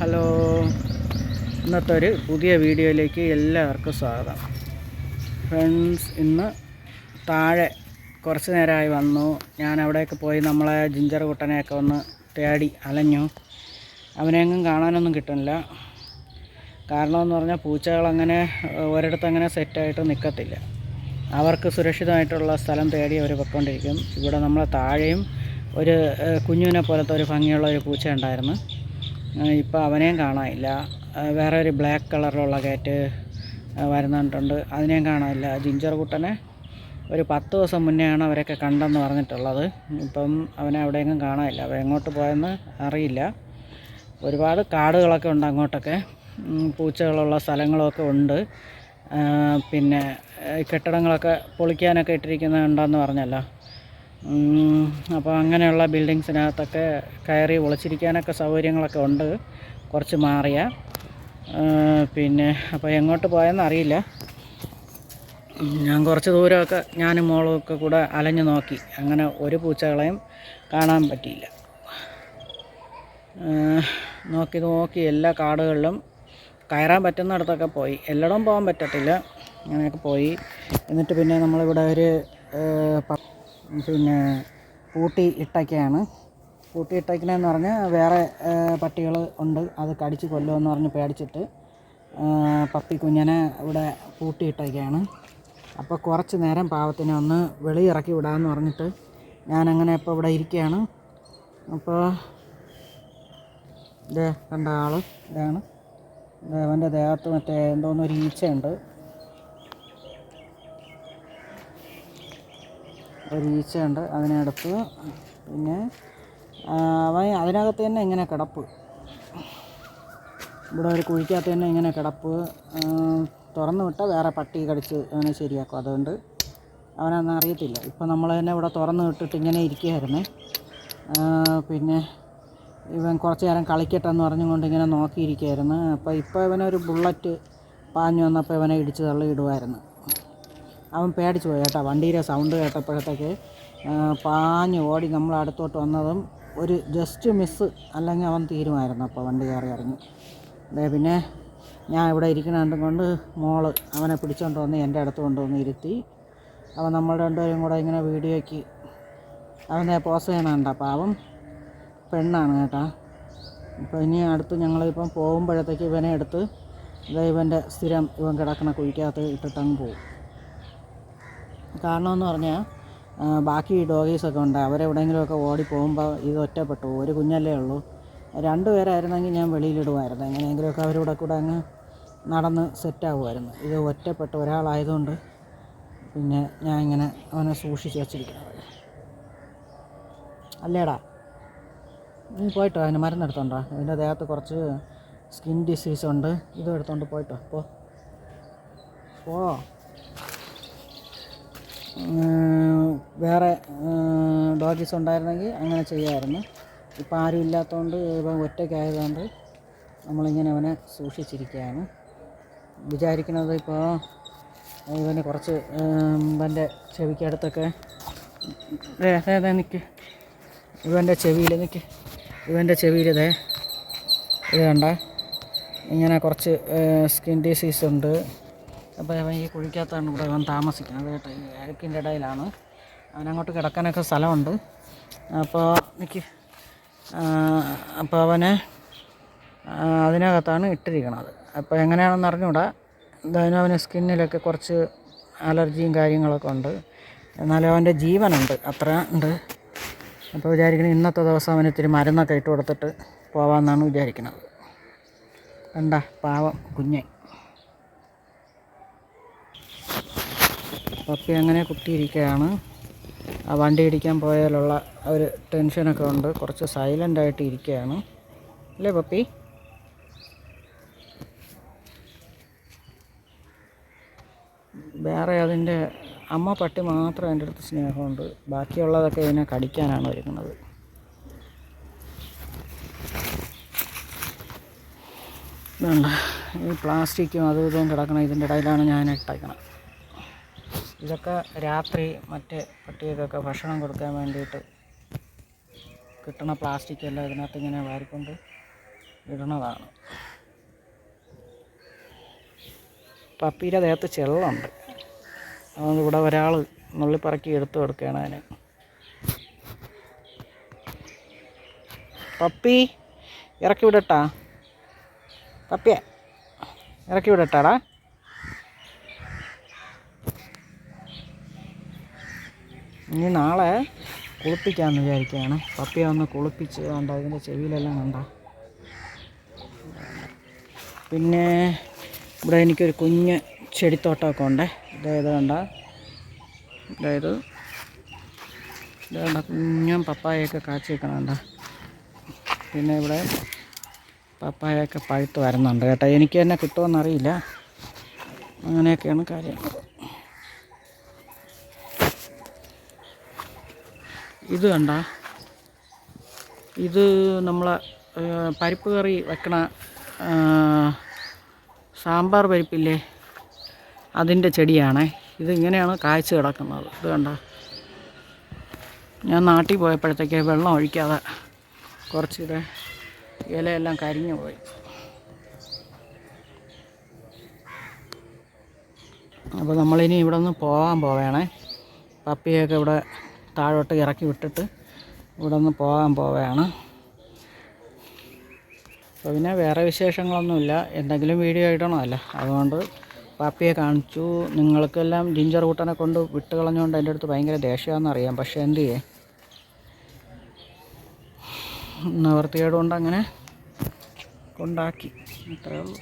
Hello, ഇന്നത്തെ ഒരു പുതിയ വീഡിയോയിലേക്ക് എല്ലാവർക്കും സ്വാഗതം. ഫ്രണ്ട്സ്, ഇന്ന് താഴെ കുറച്ച് നേരമായി വന്നു. ഞാൻ അവിടെയൊക്കെ പോയി നമ്മളെ ജിഞ്ചർ കുട്ടനെയൊക്കെ ഒന്ന് തേടി അലഞ്ഞു. അവനെങ്ങും കാണാനൊന്നും കിട്ടുന്നില്ല. കാരണമെന്ന് പറഞ്ഞാൽ പൂച്ചകളങ്ങനെ ഒരിടത്തങ്ങനെ സെറ്റായിട്ട് നിൽക്കത്തില്ല. അവർക്ക് സുരക്ഷിതമായിട്ടുള്ള സ്ഥലം തേടി അവർ പൊയ്ക്കൊണ്ടിരിക്കും. ഇവിടെ നമ്മളെ താഴെയും ഒരു കുഞ്ഞിനെ പോലത്തെ ഒരു ഭംഗിയുള്ള ഒരു പൂച്ച ഉണ്ടായിരുന്നു. ഇപ്പോൾ അവനെയും കാണാനില്ല. വേറെ ഒരു ബ്ലാക്ക് കളറിലുള്ള കാറ്റ് വരുന്നുണ്ട്, അതിനെയും കാണാനില്ല. ജിഞ്ചർ കുട്ടനെ ഒരു 10 ദിവസം മുന്നെയാണ് അവരൊക്കെ കണ്ടെന്ന് പറഞ്ഞിട്ടുള്ളത്. ഇപ്പം അവനെ എവിടെയെങ്കിലും കാണാനില്ല. അവ എങ്ങോട്ട് പോയെന്ന് അറിയില്ല. ഒരുപാട് കാടുകളൊക്കെ ഉണ്ട് അങ്ങോട്ടൊക്കെ, പൂച്ചകളുള്ള സ്ഥലങ്ങളൊക്കെ ഉണ്ട്. പിന്നെ കെട്ടിടങ്ങളൊക്കെ പൊളിക്കാനൊക്കെ ഇട്ടിരിക്കുന്നുണ്ടെന്ന് പറഞ്ഞല്ലോ. അപ്പോൾ അങ്ങനെയുള്ള ബിൽഡിങ്സിനകത്തൊക്കെ കയറി ഒളിച്ചിരിക്കാനൊക്കെ സൗകര്യങ്ങളൊക്കെ ഉണ്ട്, കുറച്ച് മാറിയ. പിന്നെ അപ്പോൾ എങ്ങോട്ട് പോയെന്ന് അറിയില്ല. ഞാൻ കുറച്ച് ദൂരമൊക്കെ ഞാനും മോളുമൊക്കെ കൂടെ അലഞ്ഞു നോക്കി. അങ്ങനെ ഒരു പൂച്ചകളെയും കാണാൻ പറ്റിയില്ല. നോക്കി എല്ലാ കാടുകളിലും കയറാൻ പറ്റുന്നിടത്തൊക്കെ പോയി. എല്ലായിടവും പോകാൻ പറ്റത്തില്ല. അങ്ങനെയൊക്കെ പോയി. എന്നിട്ട് പിന്നെ നമ്മളിവിടെ ഒരു പൂട്ടി ഇട്ടൊക്കെയാണ്. പൂട്ടി ഇട്ടേക്കണമെന്ന് പറഞ്ഞാൽ വേറെ പട്ടികൾ ഉണ്ട്, അത് കടിച്ച് കൊല്ലുമെന്ന് പറഞ്ഞ് പേടിച്ചിട്ട് പപ്പി കുഞ്ഞനെ ഇവിടെ പൂട്ടിയിട്ടൊക്കെയാണ്. അപ്പോൾ കുറച്ച് നേരം പാവത്തിനെ ഒന്ന് വെളിയിറക്കി വിടാമെന്ന് പറഞ്ഞിട്ട് ഞാനങ്ങനെ ഇപ്പോൾ ഇവിടെ ഇരിക്കുകയാണ്. അപ്പോൾ ഇതേ കണ്ട ആൾ ഇതാണ്. അവൻ്റെ ദേഹത്ത് മറ്റേ എന്തോന്നൊരു ഈച്ചയുണ്ട്. ഒരു ഈച്ചയുണ്ട്, അതിനടുത്ത്. പിന്നെ അവൻ അതിനകത്ത് തന്നെ ഇങ്ങനെ കിടപ്പ്, ഇവിടെ ഒരു കുഴിക്കകത്ത് തന്നെ ഇങ്ങനെ കിടപ്പ്. തുറന്നു വിട്ടാൽ വേറെ പട്ടി കടിച്ച് അവനെ ശരിയാക്കും. അതുകൊണ്ട് അവനൊന്നും അറിയത്തില്ല. ഇപ്പം നമ്മൾ തന്നെ ഇവിടെ തുറന്നു വിട്ടിട്ട് ഇങ്ങനെ ഇരിക്കുകയായിരുന്നേ. പിന്നെ ഇവൻ കുറച്ച് നേരം കളിക്കട്ടെന്ന് പറഞ്ഞുകൊണ്ട് ഇങ്ങനെ നോക്കിയിരിക്കുകയായിരുന്നു. അപ്പോൾ ഇപ്പോൾ ഇവനൊരു ബുള്ളറ്റ് പാഞ്ഞു വന്നപ്പോൾ ഇവനെ ഇടിച്ച് തള്ളിയിടുമായിരുന്നു. അവൻ പേടിച്ച് പോയി കേട്ടോ. വണ്ടിയുടെ സൗണ്ട് കേട്ടപ്പോഴത്തേക്ക് പാഞ്ഞ് ഓടി നമ്മൾ അടുത്തോട്ട് വന്നതും ഒരു ജസ്റ്റ് മിസ്സ്, അല്ലെങ്കിൽ അവൻ തീരുമായിരുന്നു. അപ്പോൾ വണ്ടി കയറി ഇറങ്ങി. പിന്നെ ഞാൻ ഇവിടെ ഇരിക്കണ കൊണ്ട് മോള് അവനെ പിടിച്ചുകൊണ്ട് വന്ന് എൻ്റെ അടുത്ത് കൊണ്ടുവന്ന് ഇരുത്തി. അവൻ നമ്മൾ രണ്ടുപേരും കൂടെ ഇങ്ങനെ വീഡിയോയ്ക്ക് അവനെ പോസ് ചെയ്യണുണ്ട്. അപ്പോൾ അവൻ പെണ്ണാണ് കേട്ടോ. ഇപ്പോൾ ഇനി അടുത്ത് ഞങ്ങളിപ്പം പോകുമ്പോഴത്തേക്ക് ഇവനെ എടുത്ത് ഇവൻ്റെ സ്ഥിരം ഇവൻ കിടക്കണ കുഴിക്കകത്ത് ഇട്ടിട്ടങ്ങ് പോകും. കാരണമെന്ന് പറഞ്ഞാൽ ബാക്കി ഡോഗീസൊക്കെ ഉണ്ട്, അവരെവിടെയെങ്കിലുമൊക്കെ ഓടിപ്പോകുമ്പോൾ ഇത് ഒറ്റപ്പെട്ടു. ഒരു കുഞ്ഞല്ലേ ഉള്ളൂ. 2 പേരായിരുന്നെങ്കിൽ ഞാൻ വെളിയിലിടുമായിരുന്നു. എങ്ങനെയെങ്കിലുമൊക്കെ അവരുടെ കൂടെ അങ്ങ് നടന്ന് സെറ്റാകുമായിരുന്നു. ഇത് ഒറ്റപ്പെട്ട ഒരാളായതുകൊണ്ട് പിന്നെ ഞാൻ ഇങ്ങനെ അവനെ സൂക്ഷിച്ച് വച്ചിരിക്കുന്നത്. അല്ലേടാ, നീ പോയിട്ടോ, അതിന് മരുന്നെടുത്തോണ്ടോ. അതിൻ്റെ ദേഹത്ത് കുറച്ച് സ്കിൻ ഡിസീസ് ഉണ്ട്, ഇതും എടുത്തോണ്ട് പോയിട്ടോ. പോ. വേറെ ഡോഗീസ് ഉണ്ടായിരുന്നെങ്കിൽ അങ്ങനെ ചെയ്യാമായിരുന്നു. ഇപ്പോൾ ആരും ഇല്ലാത്തതുകൊണ്ട് ഇപ്പം ഒറ്റയ്ക്കായതുകൊണ്ട് നമ്മളിങ്ങനെ അവനെ സൂക്ഷിച്ചിരിക്കുകയാണ്. വിചാരിക്കുന്നത് ഇപ്പോൾ ഇവന് കുറച്ച് ഇവൻ്റെ ചെവിക്കടുത്തൊക്കെ നിൽക്ക്, ഇവൻ്റെ ചെവിയിൽ ഇത് കണ്ട ഇങ്ങനെ കുറച്ച് സ്കിൻ ഡിസീസ് ഉണ്ട്. അപ്പോൾ അവൻ ഈ കുഴിക്കകത്താണ് ഇവിടെ അവൻ താമസിക്കുന്നത് കേട്ടോ. ഈ അഴുക്കിൻ്റെ ഇടയിലാണ്. അവനങ്ങോട്ട് കിടക്കാനൊക്കെ സ്ഥലമുണ്ട്. അപ്പോൾ അവനെ അതിനകത്താണ് ഇട്ടിരിക്കണത്. അപ്പോൾ എങ്ങനെയാണെന്ന് അറിഞ്ഞൂടാ. എന്തായാലും അവന് സ്കിന്നിലൊക്കെ കുറച്ച് അലർജിയും കാര്യങ്ങളൊക്കെ ഉണ്ട്. എന്നാലും അവൻ്റെ ജീവനുണ്ട്, അത്ര ഉണ്ട്. അപ്പോൾ വിചാരിക്കണം ഇന്നത്തെ ദിവസം അവന് ഇത്തിരി മരുന്നൊക്കെ ഇട്ട് കൊടുത്തിട്ട് പോകാമെന്നാണ് വിചാരിക്കുന്നത്. കണ്ട പാവം കുഞ്ഞെ പപ്പി അങ്ങനെ കുത്തിയിരിക്കുകയാണ്. ആ വണ്ടി ഇടിക്കാൻ പോയാലുള്ള ഒരു ടെൻഷനൊക്കെ ഉണ്ട്. കുറച്ച് സൈലൻ്റായിട്ട് ഇരിക്കുകയാണ് അല്ലേ പപ്പി? വേറെ അതിൻ്റെ അമ്മ പട്ടി മാത്രം എൻ്റെ അടുത്ത് സ്നേഹമുണ്ട്. ബാക്കിയുള്ളതൊക്കെ ഇതിനെ കടിക്കാനാണ് വരുന്നത്. ഇതുണ്ട്, ഈ പ്ലാസ്റ്റിക്കും അതും ഇതും കിടക്കണം. ഇതിൻ്റെ ഇടയിലാണ് ഞാൻ ഇട്ടേക്കണം. ഇതൊക്കെ രാത്രി മറ്റ് പട്ടികൾക്കൊക്കെ ഭക്ഷണം കൊടുക്കാൻ വേണ്ടിയിട്ട് കിട്ടുന്ന പ്ലാസ്റ്റിക്കെല്ലാം ഇതിനകത്ത് ഇങ്ങനെ വാരിക്കൊണ്ട് ഇടണതാണ്. പപ്പിയുടെ ദേഹത്ത് ചെള്ളുണ്ട്, അതുകൊണ്ട് ഇവിടെ ഒരാൾ നുള്ളിപ്പറക്കി എടുത്തു കൊടുക്കുകയാണ് അതിന്. പപ്പി ഇറക്കി വിടട്ടാ, പപ്പിയെ ഇറക്കി വിടട്ടാടാ. ഇനി നാളെ കുളിപ്പിക്കാമെന്ന് വിചാരിക്കുകയാണ്. പപ്പിയെ ഒന്ന് കുളിപ്പിച്ച് കണ്ട അതിൻ്റെ ചെവിയിലെല്ലാം കണ്ട. പിന്നെ ഇവിടെ എനിക്കൊരു കുഞ്ഞ് ചെടിത്തോട്ടമൊക്കെ ഉണ്ട്. ഇതായത് കണ്ട, അതായത് ഇത് കണ്ട കുഞ്ഞും പപ്പായൊക്കെ കാച്ചി വെക്കണണ്ട. പിന്നെ ഇവിടെ പപ്പായൊക്കെ പഴുത്ത് വരുന്നുണ്ട് കേട്ടോ. എനിക്ക് തന്നെ കിട്ടുമെന്നറിയില്ല. അങ്ങനെയൊക്കെയാണ് കാര്യങ്ങൾ. ഇത് കണ്ട, ഇത് നമ്മളെ പരിപ്പ് കറി വെക്കണ സാമ്പാർ പരിപ്പില്ലേ, അതിൻ്റെ ചെടിയാണേ. ഇതിങ്ങനെയാണ് കായ്ച്ച് കിടക്കുന്നത്. ഇത് കണ്ട, ഞാൻ നാട്ടിൽ പോയപ്പോഴത്തേക്ക് വെള്ളം ഒഴിക്കാതെ കുറച്ചിടെ ഇലയെല്ലാം കരിഞ്ഞു പോയി. അപ്പോൾ നമ്മളിനി ഇവിടെ നിന്ന് പോവേണേ. പപ്പിയൊക്കെ ഇവിടെ താഴോട്ട് ഇറക്കി വിട്ടിട്ട് ഇവിടെ നിന്ന് പോവുകയാണ്. അപ്പോൾ പിന്നെ വേറെ വിശേഷങ്ങളൊന്നുമില്ല. എന്തെങ്കിലും വീഡിയോ ഇടണമല്ലോ, അതുകൊണ്ട് പപ്പിയെ കാണിച്ചു. നിങ്ങൾക്കെല്ലാം ജിഞ്ചർ കൂട്ടനെ കൊണ്ട് വിട്ട് കളഞ്ഞുകൊണ്ട് എൻ്റെ അടുത്ത് ഭയങ്കര ദേഷ്യമാണെന്നറിയാം. പക്ഷേ എന്ത് ചെയ്യേ, നിവർത്തികേട് കൊണ്ട് അങ്ങനെ കൊണ്ടാക്കി, അത്രയേ ഉള്ളൂ.